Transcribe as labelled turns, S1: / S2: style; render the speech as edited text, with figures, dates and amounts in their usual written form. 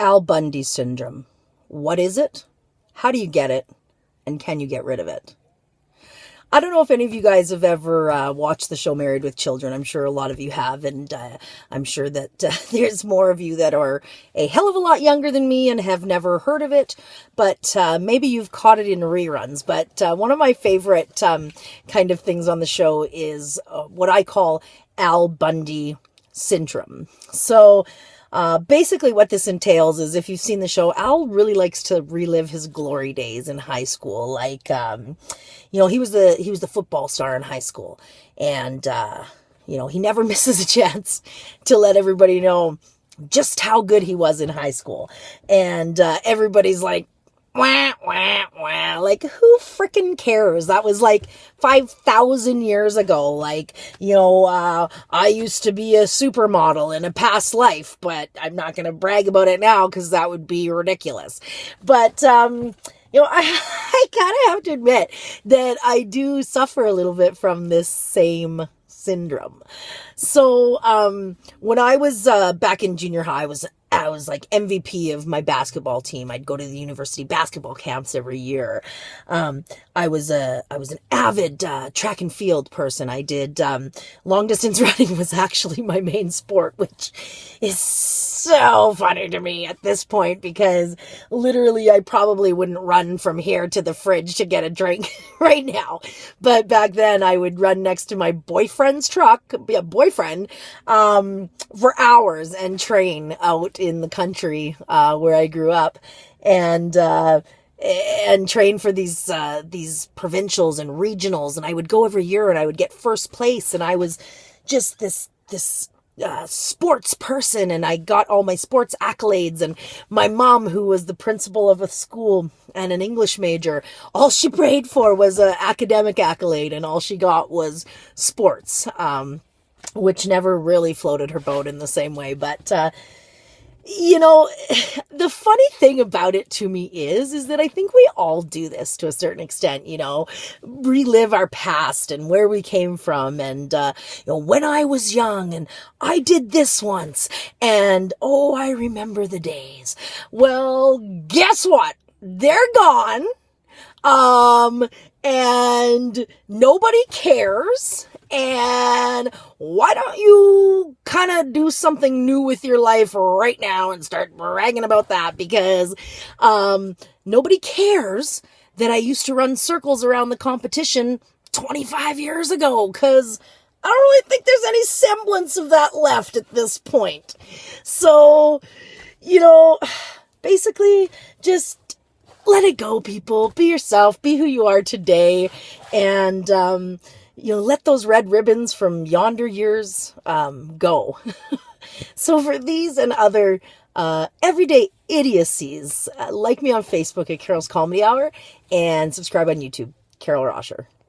S1: Bundy Syndrome. What is it? How do you get it? And can you get rid of it? I don't know if any of you guys have ever watched the show Married with Children. I'm sure a lot of you have, and I'm sure that there's more of you that are a hell of a lot younger than me and have never heard of it, but maybe you've caught it in reruns. But one of my favorite kind of things on the show is what I call Al Bundy Syndrome. So basically what this entails is, if you've seen the show, Al really likes to relive his glory days in high school. Like, he was the football star in high school, and, he never misses a chance to let everybody know just how good he was in high school. And, everybody's like, wah, wah, wah. Like, who freaking cares? That was like 5,000 years ago. Like, I used to be a supermodel in a past life, but I'm not going to brag about it now because that would be ridiculous. But, I kind of have to admit that I do suffer a little bit from this same syndrome. So, when I was back in junior high, I was like MVP of my basketball team. I'd go to the university basketball camps every year. I was an avid track and field person. I did long distance running was actually my main sport, which is so funny to me at this point, because literally I probably wouldn't run from here to the fridge to get a drink right now. But back then I would run next to my boyfriend's truck, for hours and train out in the country where I grew up, and train for these provincials and regionals. And I would go every year and I would get first place, and I was just this sports person, and I got all my sports accolades. And my mom, who was the principal of a school and an English major, all she prayed for was an academic accolade, and all she got was sports, which never really floated her boat in the same way. But the funny thing about it to me is that I think we all do this to a certain extent, relive our past and where we came from. And, when I was young and I did this once, and, I remember the days. Well, guess what? They're gone. And nobody cares. And why don't you kind of do something new with your life right now and start bragging about that? Because nobody cares that I used to run circles around the competition 25 years ago, because I don't really think there's any semblance of that left at this point. So, basically just let it go, people. Be yourself. Be who you are today. And, let those red ribbons from yonder years go. So for these and other everyday idiocies, like me on Facebook at Carol's Comedy Hour, and subscribe on YouTube, Carol Rosher.